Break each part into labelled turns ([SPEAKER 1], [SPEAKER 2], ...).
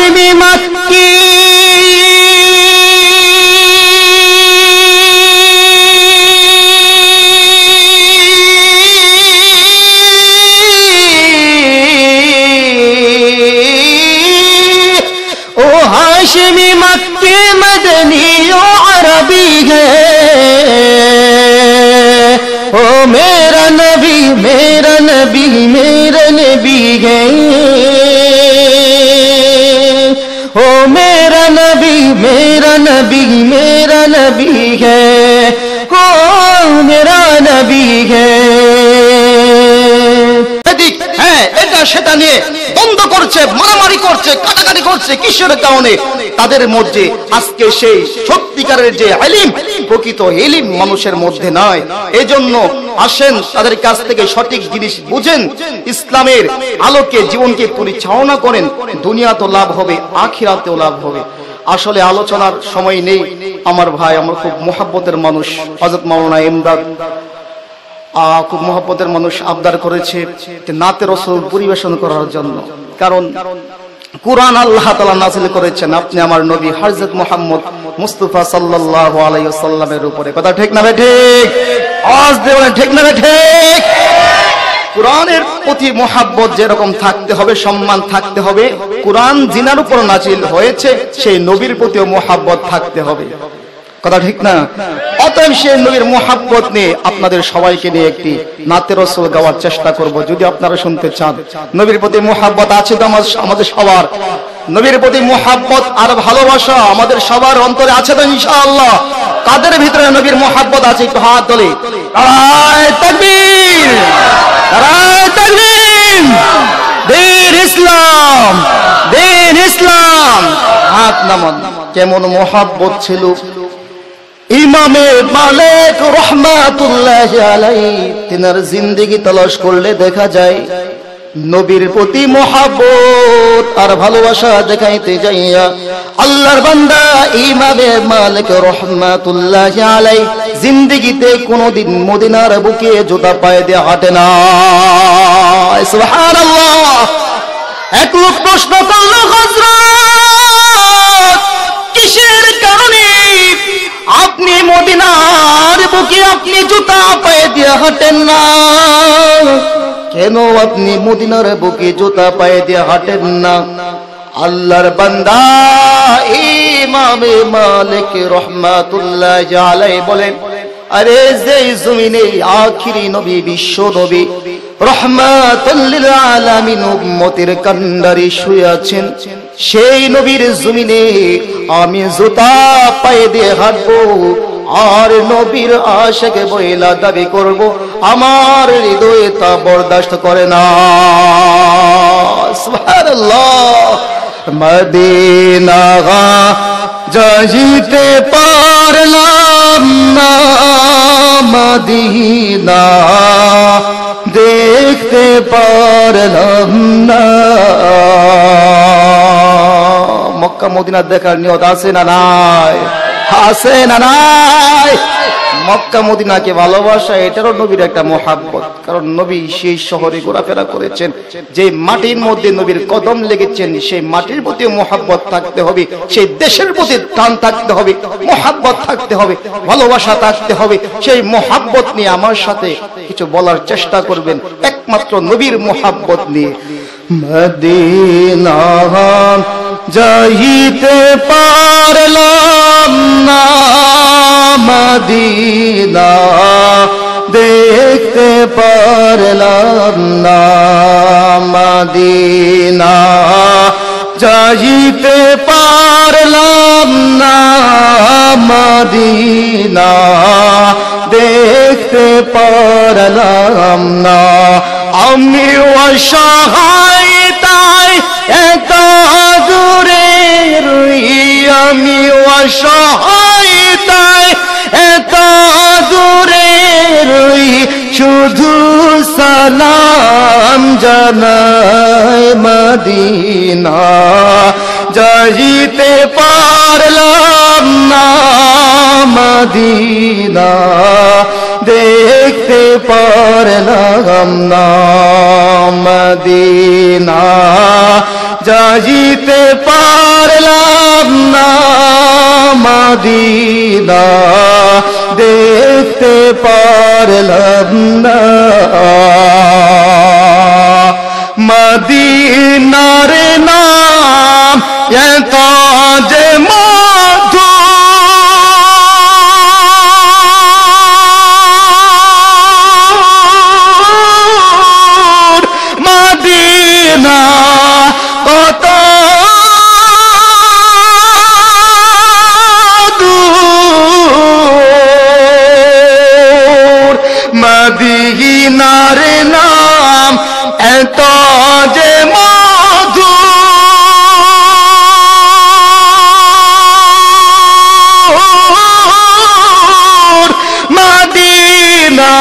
[SPEAKER 1] হাশিমি মাক্কি हाशिमी मक्की मदनी ओ अरबी है ओ मेरा नबी मेरा नबी मेरा नबी है ओ मेरा नबी मेरा नबी मेरा नबी है ओ मेरा नबी है সেটা নিয়ে দ্বন্দ্ব করছে, মারামারি করছে, কাটাকাটি করছে। কিসের কারণে? তাদের মধ্যে আজকে সেই সত্যিকারের যে ইলম, প্রকৃত ইলম মানুষের মধ্যে নাই। এজন্য আসেন তাদের কাছ থেকে সঠিক জিনিস বুঝেন, ইসলামের আলোকে জীবনকে পরিচালনা করেন। দুনিয়া তো লাভ হবে, আখিরাতেও লাভ হবে। আসলে আলোচনার সময় নেই। আমার ভাই, আমার খুব মুহাব্বতের মানুষ হযরত মাওলানা ইমদাদ খুব মহব্বতের মানুষ আবদার করেছে নাতে রাসূল পরিবেশন করার জন্য। কারণ কুরআন আল্লাহ তাআলা নাযিল করেছেন আপনি আমার নবী হযরত মুহাম্মদ মুস্তাফা সাল্লাল্লাহু আলাইহি ওয়াসাল্লামের উপরে। কথা ঠিক না ভাই? ঠিক। আওয়াজ দিয়ে বলেন ঠিক না ভাই? ঠিক। কুরআনের প্রতি মহব্বত যেরকম থাকতে হবে, সম্মান থাকতে হবে, কুরআন জিনার উপর নাযিল হয়েছে সেই নবীর প্রতিও মহব্বত থাকতে হবে। কথা ঠিক না? অতএব সেই নবীর মহব্বত নিয়ে আপনাদের সবাইকে নিয়ে একটি নাতে রাসূল গাওয়ার চেষ্টা করব। যদি আপনারা শুনতে চান, নবীর প্রতি মহব্বত আছে তো আমাদের সবার? নবীর প্রতি মহব্বত আর ভালোবাসা আমাদের সবার অন্তরে আছে তো ইনশাআল্লাহ? কাদের ভিতরে নবীর মহব্বত আছে একটু হাত তোলে। নারায়ে তাকবীর, নারায়ে তাকবীর। দ্বীন ইসলাম, দ্বীন ইসলাম। হাত নামান। কেমন মহব্বত ছিল ইমামে মালিক রহমাতুল্লাহি আলাইহি, তিনার জিন্দেগি তালাশ করলে দেখা যায় নবীর প্রতি মহব্বত আর ভালোবাসা দেখাইতে যাইয়া আল্লাহর বান্দা ইমামে মালিক রহমাতুল্লাহি আলাইহি জিন্দেগিতে কোনোদিন মদিনার বুকে জুতা পায়ে দিয়ে হাঁটে না। সুবহানাল্লাহ। এক লোক প্রশ্ন করল, হযরত কিসের কারণে আপনি মদিনার বুকে আপনি জুতা পায়ে দিয়ে হাঁটেন না? কেন আপনি মদিনার বুকে জুতা পায়ে দিয়ে হাঁটেন না? আল্লাহর বান্দা ইমামে মালিক রহমাতুল্লাহি আলাইহি বলেন, আরে যে জমিনে আখিরি নবী, বিশ্ব নবী রহমাতুল লিল আলামিন উম্মতের কান্ডারি শুয়ে আছেন, সেই নবীর জমিনে আমি জুতা পায়ে দিয়ে হাঁটবো আর নবীর আশিকে বইলা দাবি করব? আমার হৃদয়ে তা বরদাস্ত করে না। সুবহানাল্লাহ। মদিনা যাইতে পারলাম না, মদিনা দেখতে পারলাম না। মক্কা মদিনা দেখার নিয়ত আছে না নাই? আছে না নাই? মক্কা মদিনাকে ভালোবাসা এটারও নবীর একটা মহব্বত। কারণ নবী সেই শহরে ঘোরাফেরা করেছেন, যে মাটির মধ্যে নবীর কদম লেগেছেন, সেই মাটির প্রতি মহব্বত থাকতে হবে, সেই দেশের প্রতি টান থাকতে হবে, মহব্বত থাকতে হবে, ভালোবাসা থাকতে হবে। সেই মহব্বত নিয়ে আমার সাথে কিছু বলার চেষ্টা করবেন, একমাত্র নবীর মহব্বত নিয়ে। মদিনা যাইতে পারলাম না, মদিনা দেখতে পারলাম না, মদিনা যাইতে পারলাম না, মদিনা দেখতে পারলাম না। আমি অসহায় তাই এত দূরে রই, আমি অসহায় তাই এত দূরে রই, শুধু সালাম জানাই মদিনা যাইতে পারলাম না, মদিনা দেখতে পারলাম না, মদিনা যাইতে পারলাম না মদিনা দেখতে পারলাম না মদিনার নাম এত যে মধু মদিনা কত দূর মদিনার নাম এত যে মধু মদিনা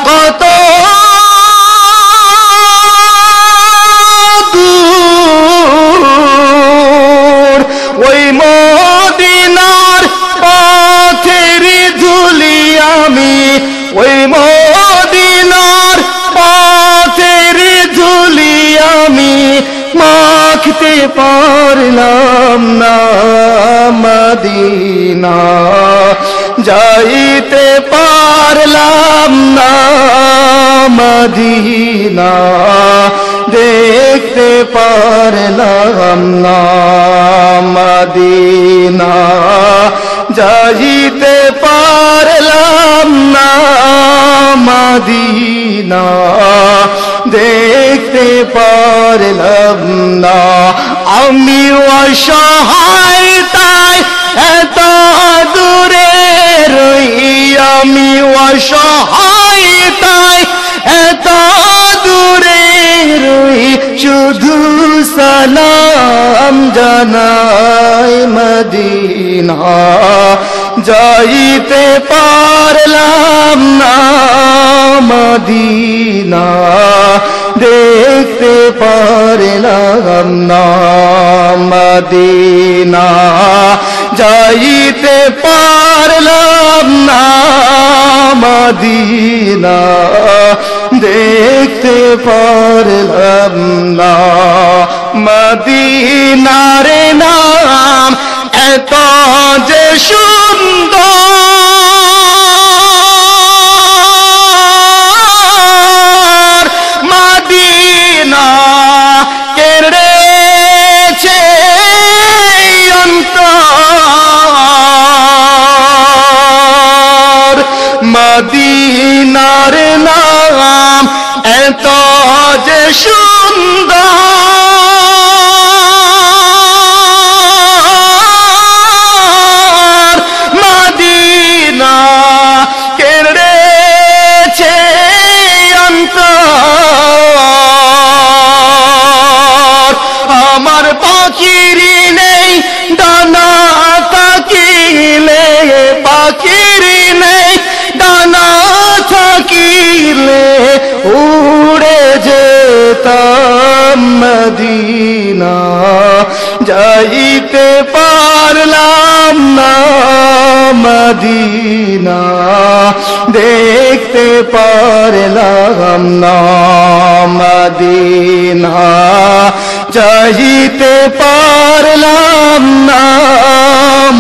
[SPEAKER 1] কত দূর ওই মদিনার পথের ধুলি আমি ওই মদিনার পথের ধুলি আমি মাখতে পারলাম না মদিনা যাইতে পারলাম না মদিনা দেখতে পারলাম না মদিনা যাইতে পারলাম না মদিনা দেখতে পারলাম না আমি অসহায় তাই এত দূরে রই আমি অসহায় তাই এত দূরে রই শুধু সালাম জানাই মদিনা যাইতে পারলাম না মদিনা দেখতে পারলাম না মদিনা যাইতে পারলাম না মদিনা দেখতে পারলাম না মদিনার নাম এত যে সুন্দর মদিনা কেড়েছে অন্তর মদিনার নাম এত যে সুন্দর মদিনা কেড়েছে অন্তর আমার পাখিরি নেই ডানা থাকিলে পাখিরি নেই ডানা থাকিলে উড়ে যেতাম মদিনা যাইতে পারলাম না মদিনা দেখতে পারলাম না মদিনা যাইতে পারলাম না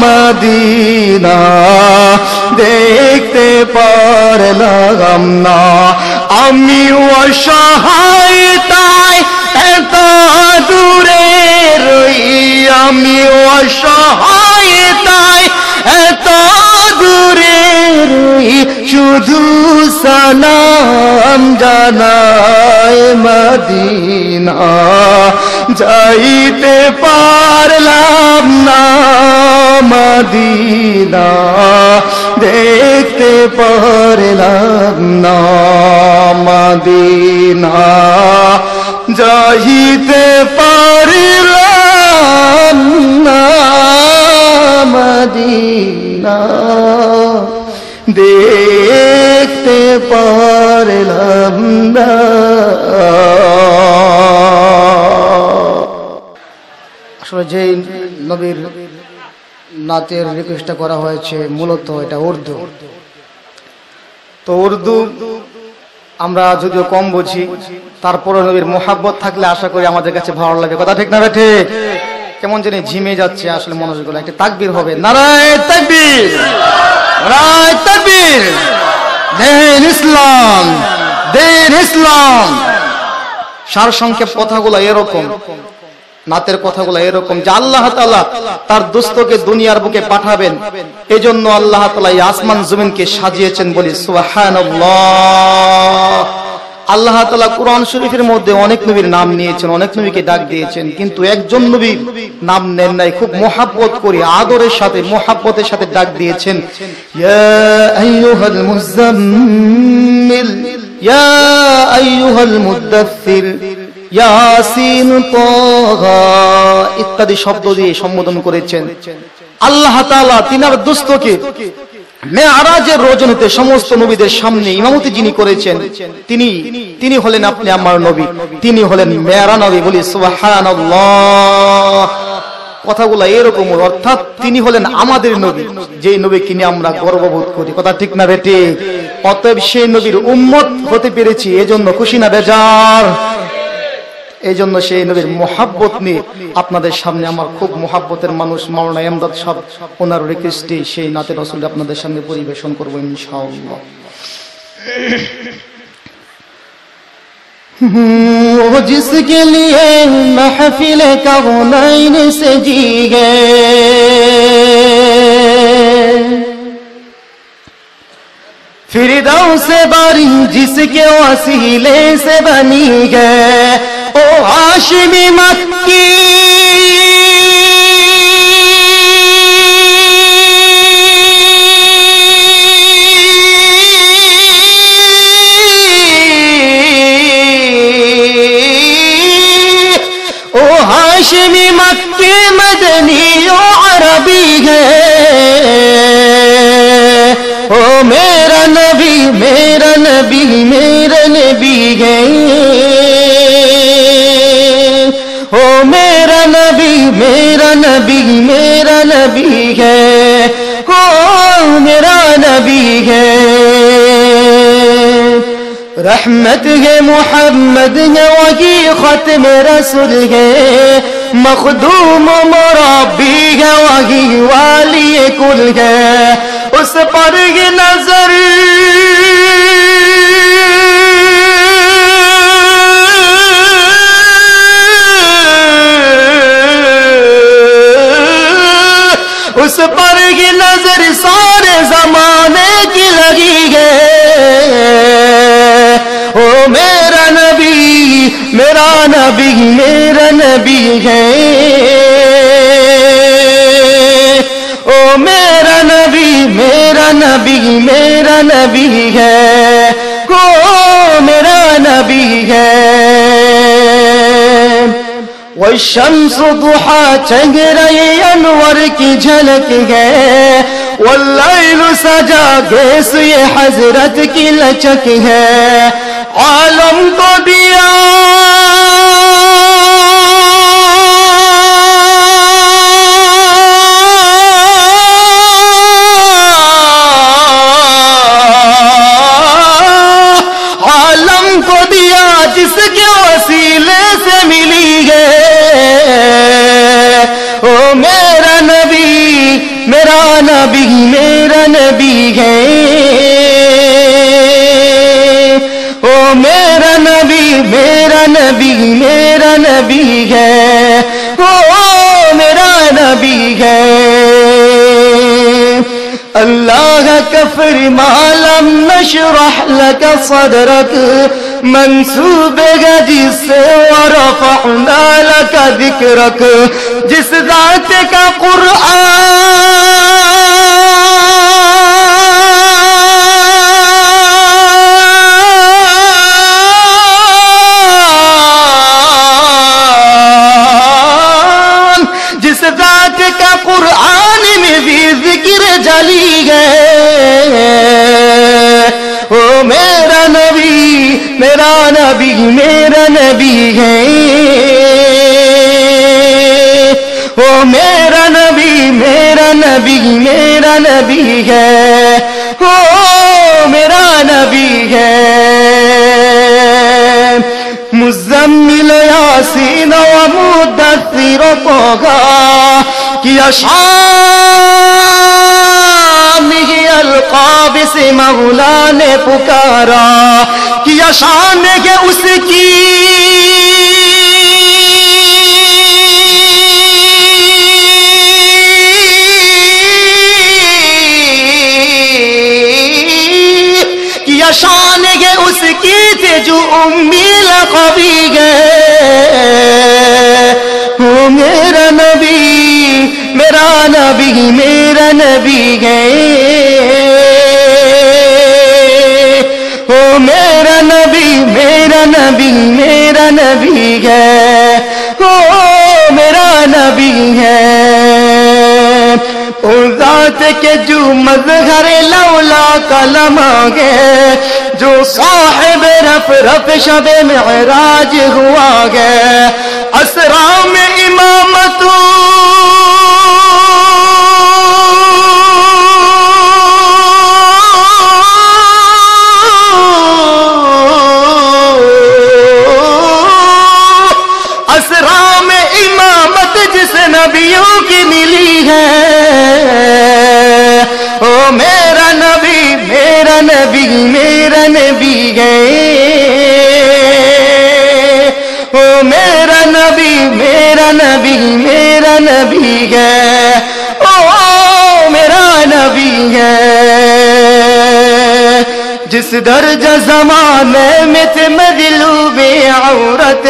[SPEAKER 1] মদিনা দেখতে পারলাম না আমি অসহায় তাই এত দূরে রই আমি অসহায় তাই এত দূরে রই শুধু সালাম জানাই মদিনা যাইতে পারলাম না মদিনা দেখতে পারলাম না মদিনা যাইতে পারলাম না মদিনা দেখতে পারলাম না আসলে যে নবীর নাতের রিকোয়েস্টটা করা হয়েছে মূলত এটা উর্দু তো উর্দু আমরা যদিও কম বুঝি, তারপরে নবীর মোহাব্বত থাকলে আশা করি আমাদের কাছে ভালো লাগে। কথা ঠিক না ঠিক? কেমন জানি ঝিমে যাচ্ছে আসলে মনোযোগ। একটা তাকবীর হবে, নারায়ে তাকবীর, নারায়ে তাকবীর। দিন ইসলাম, দিন ইসলাম। সারসংক্ষেপ কথাগুলো এরকম, নাতের কথাগুলো এরকম যে আল্লাহ তাআলা তার দোস্তকে দুনিয়ার বুকে পাঠাবেন, এজন্য আল্লাহ তাআলা এই আসমান জমিনকে সাজিয়েছেন। বলি সুবহানাল্লাহ। আল্লাহ তাআলা কোরআন শরীফের মধ্যে অনেক নবীর নাম নিয়েছেন, অনেক নবীকে ডাক দিয়েছেন, কিন্তু একজন নবীর নাম নেন নাই। খুব মোহাব্বত করে, আদরের সাথে, মোহাব্বতের সাথে ডাক দিয়েছেন, ইয়া আইয়ুহাল মুযাম্মিল, ইয়া আইয়ুহাল মুদাথথির, ইয়াসিন, তাহা ইত্যাদি শব্দ দিয়ে সম্বোধন করেছেন। আল্লাহ তাআলা তিনার দোস্তকে মেরাজের রজনীতে সমস্ত নবীদের সামনে ইমামতি যিনি করেছেন, তিনি হলেন আপনি আমার নবী, তিনি হলেন মেরা নবী। বলি সুবহানাল্লাহ। কথাগুলো এরকম, অর্থাৎ তিনি হলেন আমাদের নবী, যে নবীকে নিয়ে আমরা গর্ববোধ করি। কথা ঠিক না বেটি? অতএব সেই নবীর উম্মত হতে পেরেছি, এজন্য খুশি না বেজার? এই জন্য সেই নবীর মোহাব্বত নিয়ে আপনাদের সামনে আমার খুব মোহাব্বতের মানুষ মাওলানা এমদাদ সাহেব, ওনার রিকোয়েস্টে সেই নাতে রাসূল আপনাদের সামনে পরিবেশন করব ইনশাআল্লাহ। वो जिसके लिए महफिल कौनैन सजी है, फिरदौस बारी जिसके वसीले से बनी है, ओ हाशिमी मक्की ओ हाशिमी मक्की मदनी ओ अरबी है, ओ मेरा नबी, मेरा नबी, मेरा नबी है, ओ मेरा नबी, मेरा नबी, मेरा नबी है, ओ मेरा नबी है। रहमत है मोहम्मद है, वही खत्म रसूल है, मखदूम मुरब्बी है, वही वाली कुल है, उस पर ये नजर उस पर ये नजर सारे जमाने की लगी है, ओ मेरा नबी, मेरा नबी, मेरा नबी है, ओ मेरा नबी, मेरा नबी, मेरा नबी है, ओ मेरा नबी है। والشمس ضحى चेहरे अनवर की झलक है, والليل सजा गैस ये हजरत की लचक है, आलम को दिया आलम को दिया जिसके वसीले से मिली है, ओ मेरा नबी, मेरा नबी, मेरा नबी है, ओ मेरा नबी, मेरा नबी, मेरा नबी है, ओ मेरा नबी है। अल्लाह का फरमान नशरह लक सदरक मंसूब है जिससे वरफ़अना लक ज़िक्रक, जिस ज़ात का कुरआन, जिस ज़ात का कुरआन में भी ज़िक्र जली है, ओ मेरा नबी, मेरा नबी, मेरा नबी है, ओ मेरा नबी, मेरा नबी, मेरा नबी है, ओ मेरा नबी है। ہوگا کیا شان ہی القابس مولا نے پکارا کیا شان ہے اس کی شان ہے اس کی تھے جو امی لقبی گئے وہ میرا نبی میرا نبی میرا نبی گئے وہ میرا نبی میرا نبی میرا نبی ہے وہ میرا نبی ہے اس ذات کے جو مظہر لولا کلم گے جو صاحب رف رف شب معراج ہوا گے اسرا میں امامت اسرا میں امامت جس نبیوں کی ملی ہے او میرا نبی میرا نبی میرا نبی گئے او میرا نبی میرا نبی میرا نبی گئے او میرا نبی ہے جس درجہ زمانے میں تھے مغلوب عورت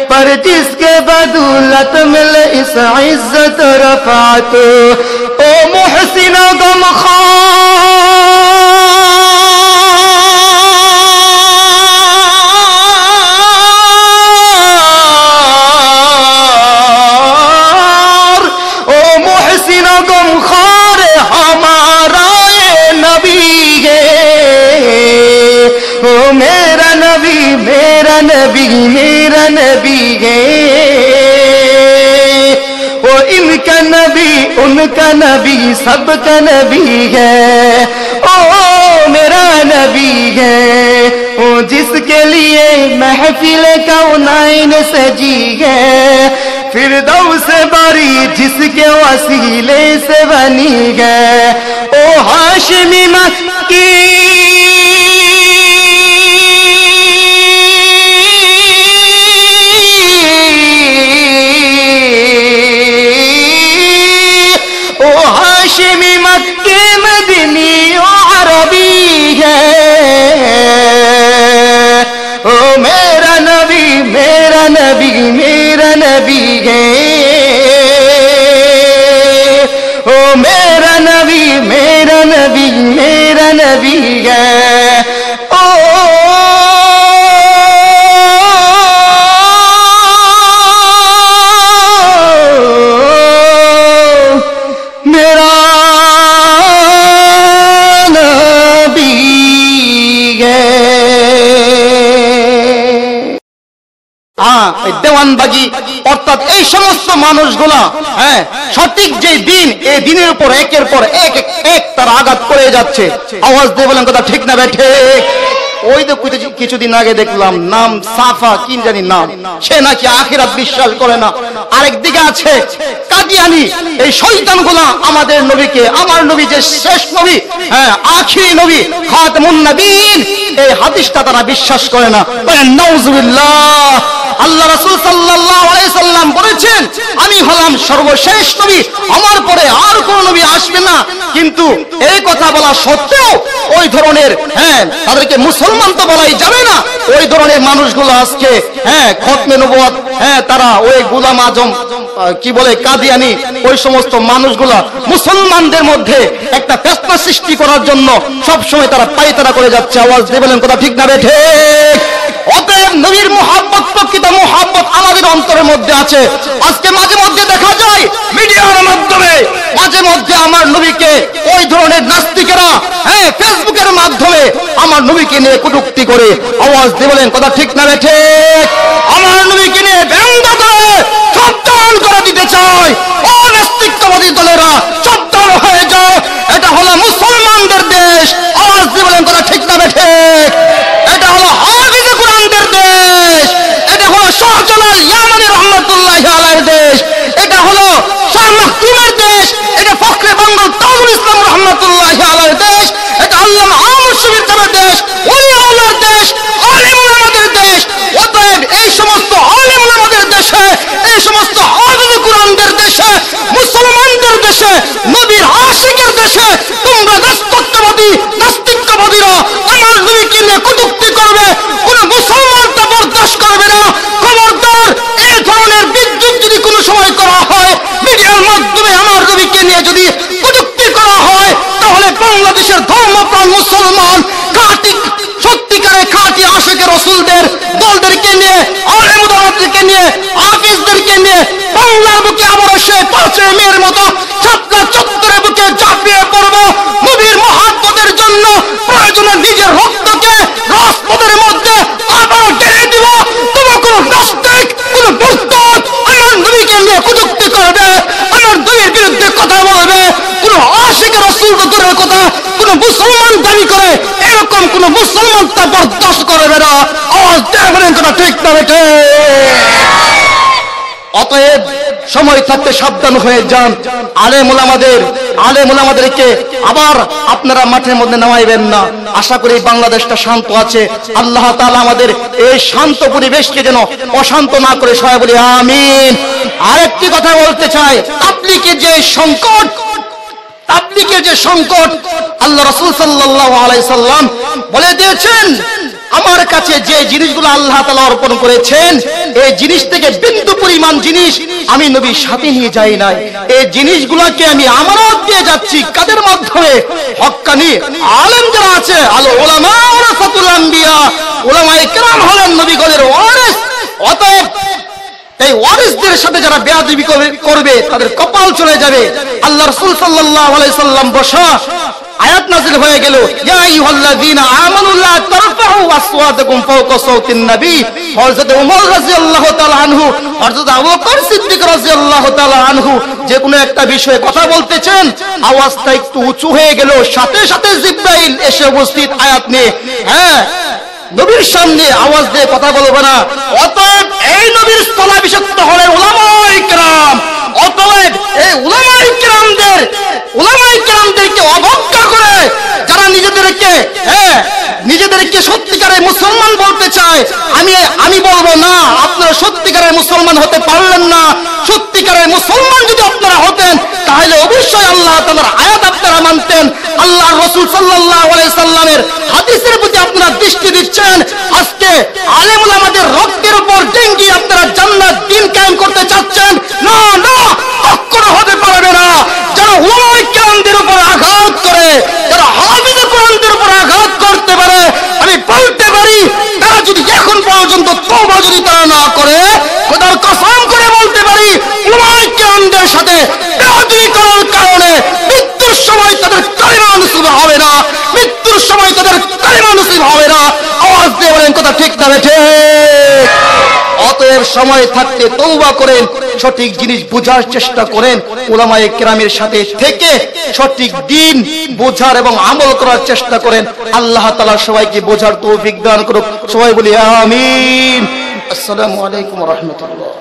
[SPEAKER 1] پر جس کے بدولت مل اس عزت رفعت او محسن غم خار او محسن غم خار ہمارا نبی ہے او میرا نبی میرا نبی میرا نبی ہے وہ ان کا نبی ان کا نبی سب کا نبی ہے او میرا نبی ہے وہ جس کے لیے محفل کونین سجی ہے فردوس باری جس کے وسیلے سے بنی ہے او ہاشمی مکی ہاشمی مکی مدنی و عربی ہے او میرا نبی میرا نبی میرا نبی ہے او میرا نبی میرا نبی میرا نبی ہے او দেওয়ানবাগি অর্থাৎ এই সমস্ত মানুষগুলা সঠিক যে দিন এই দিনের উপর একের পর এক এক তার আঘাত করে যাচ্ছে আওয়াজ দিয়ে বলেন কথা ঠিক না বেঠে ওই তো কিছুদিন আগে দেখলাম নাম সাফা কি জানি নাম সে নাকি আখিরাত বিশ্বাস করে না আরেকদিকে আছে কাদিয়ানি এই শয়তানগুলা আমাদের নবীকে আমার নবী যে শেষ নবী আখিরি নবী খাতামুন নবীন এই হাদিসটা তারা বিশ্বাস করে না বলেন নাউজুবিল্লাহ আল্লাহ রাসূল সাল্লাল্লাহু আলাইহি সাল্লাম বলেছেন আমি হলাম সর্বশেষ নবী আমার পরে আর কোন নবী আসবে না কিন্তু এই কথা বলা সত্ত্বেও ওই ধরনের তাদেরকে মুসলমান তো বলাই যাবে না ওই ধরনের মানুষগুলো আজকে খতমে নবুয়ত তারা ওই গোলাম আজম কি বলে কাদিয়ানি ওই সমস্ত মানুষগুলা মুসলমানদের মধ্যে একটা ফিতনা সৃষ্টি করার জন্য সব সময় তারা পায়তারা করে যাচ্ছে আওয়াজ দিয়ে বলেন কথা ঠিক না বেঠে অতএব নবীর মুহাব্বত প্রকৃত মুহাব্বত আমাদের অন্তরের মধ্যে আছে আজকে মাঝে মধ্যে দেখা যায় মিডিয়ার মাধ্যমে মাঝে মধ্যে আমার নবীকে ওই ধরনের নাস্তিকেরা ফেসবুকের মাধ্যমে আমার নবীকে নিয়ে কটূক্তি করে আওয়াজ দিয়ে বলেন কথা ঠিক না বেঠে আমার নবীকে নিয়ে ব্যঙ্গ করে সাবধান করে দিতে চাই ও নাস্তিকতাবাদী দলেরা সাবধান হয়ে যাও এটা হলো মুসলমানদের দেশ আওয়াজ দিয়ে বলেন কথা ঠিক না বেঠে এটা হলো হাফিজ কোরআনদের দেশ এটা হলো শাহজালাল ইয়ামানি রহমাতুল্লাহি আলাইহির দেশ এটা নিয়ে কটূক্তি করবে, কোন মুসলমান তা বরদাস্ত করবে না। খবরদার, এই ধরনের বিদ্রুপ যদি কোনো সময় করা হয়, মিডিয়ার মাধ্যমে আমার নবীকে নিয়ে যদি কটূক্তি করা হয়, তাহলে বাংলাদেশের ধর্মপ্রাণ মুসলমান সত্যিকারে খাঁটি আশিকে রাসূলদের দলদেরকে নিয়ে, আলেম ওলামাদেরকে নিয়ে, হাফিজদেরকে নিয়ে বাংলার বুকে আবারও সে 5 মেয়ের মতো ছাত্রা চত্বরের বুকে ঝাঁপিয়ে পড়ব। নবীর মহাব্বতের জন্য প্রয়োজনে নিজের রক্তকে রাজপথের মধ্যে আবার ঢেলে দিব। তবে কোন নাস্তিক, কোন মুরতাদ আমার নবীকে নিয়ে কটূক্তি করবে, আমার নবীর বিরুদ্ধে কথা বলবে, কোন আশিকে রাসূল দলের কথা কোন মুসলমান দাবি করে, এরকম কোন মুসলমান তা বরদাস্ত করবে না। আওয়াজ দিয়ে বলেন কথা ঠিক না বেঠে? অতএব সময় থাকতে সাবধান হয়ে যান। আলেম ওলামাদেরকে আবার আপনারা মাঠের মধ্যে নামাইবেন না। আশা করি বাংলাদেশটা শান্ত আছে। আল্লাহ তাআলা আমাদের এই শান্ত পরিবেশকে যেন অশান্ত না করে, সবাই বলি আমিন। আরেকটি কথা বলতে চাই, তাবলীগের যে সংকট আল্লাহ রাসূল সাল্লাল্লাহু আলাইহি সাল্লাম বলে দিয়েছেন, আমার কাছে যে জিনিসগুলো আল্লাহ তাআলা অর্পণ করেছেন, এই জিনিস থেকে বিন্দু পরিমাণ জিনিস আমি নবীর সাথে নিয়ে যাই নাই। এই জিনিসগুলোকে আমি আমানত দিয়ে যাচ্ছি। কাদের মাধ্যমে? হক্কানি আলেম যারা আছে, আল উলামা ওয়ারাসাতুল আম্বিয়া, উলামায়ে কেরাম হলেন নবীগণের ওয়ারিস। অতএব এই ওয়ারিসদের সাথে যারা বেয়াদবি করবে তাদের কপাল চলে যাবে। আল্লাহ রাসূল সাল্লাল্লাহু আলাইহি সাল্লাম বসা আয়াত নাযিল হয়ে গেল, ইয়া আইয়ুহাল্লাযীনা আমানু লা তারফাউ আসওয়াতাকুম ফাওকা সাওতিন নবী। হযরত ওমর রাদিয়াল্লাহু তাআলা আনহু, হযরত আবু বকর সিদ্দিক রাদিয়াল্লাহু তাআলা আনহু যে কোনো একটা বিষয়ে কথা বলতেছেন, আওয়াজটা একটু উঁচু হয়ে গেল, সাথে সাথে জিবরাইল এসে উপস্থিত আয়াত নিয়ে, হ্যাঁ নবীর সামনে আওয়াজ দিয়ে কথা বলবে না। অতএব এই নবীর স্থলাভিষিক্ত হলেন উলামায়ে কেরাম। অতএব এই উলামায়ে কেরামদেরকে অবজ্ঞা করে যারা নিজেদেরকে সত্যিকারের মুসলমান বলতে চায়, আমি বলবো না, আপনারা সত্যিকারের মুসলমান হতে পারলেন না। সত্যিকারের মুসলমান যদি আপনারা হতেন, তাহলে অবশ্যই আল্লাহ তাআলার আয়াত আপনারা মানতেন, আল্লাহর রাসূল সাল্লাল্লাহু আলাইহি সাল্লামের হাদিসের প্রতি আপনারা দৃষ্টি দিচ্ছেন। আজকে আলেম ওলামাদের রক্তের উপর ডেঙ্গি আপনারা জান্নাত দিন কায়েম করতে চাচ্ছেন। না না, কখনো হতে পারবে না। যারা উলামায়ে কেরামদের উপর আঘাত করে, যারা হাফিজে কোরআনদের উপর আঘাত করতে পারে, আমি বলতে পারি তারা যদি এখন পর্যন্ত তওবা যদি তারা না করে, খোদার কসম করে বলতে পারি, উলামায়ে কেরামদের সাথে বেয়াদবি করার কারণে মৃত্যুর সময় তাদের কালিমা নসিব হবে না। মৃত্যুর সময় তাদের কালিমা নসিব হবে না। আওয়াজ দিয়ে বলেন কথা ঠিক না বেঠে? অতএব সময় থাকতে তওবা করেন, সঠিক জিনিস বোঝার চেষ্টা করেন, উলামায়ে কেরামের সাথে থেকে সঠিক দিন বোঝার এবং আমল করার চেষ্টা করেন। আল্লাহ তাআলা সবাইকে বোঝার তৌফিক দান করুক। সবাই বলি আমিন। আসসালামু আলাইকুম ওয়া রাহমাতুল্লাহ।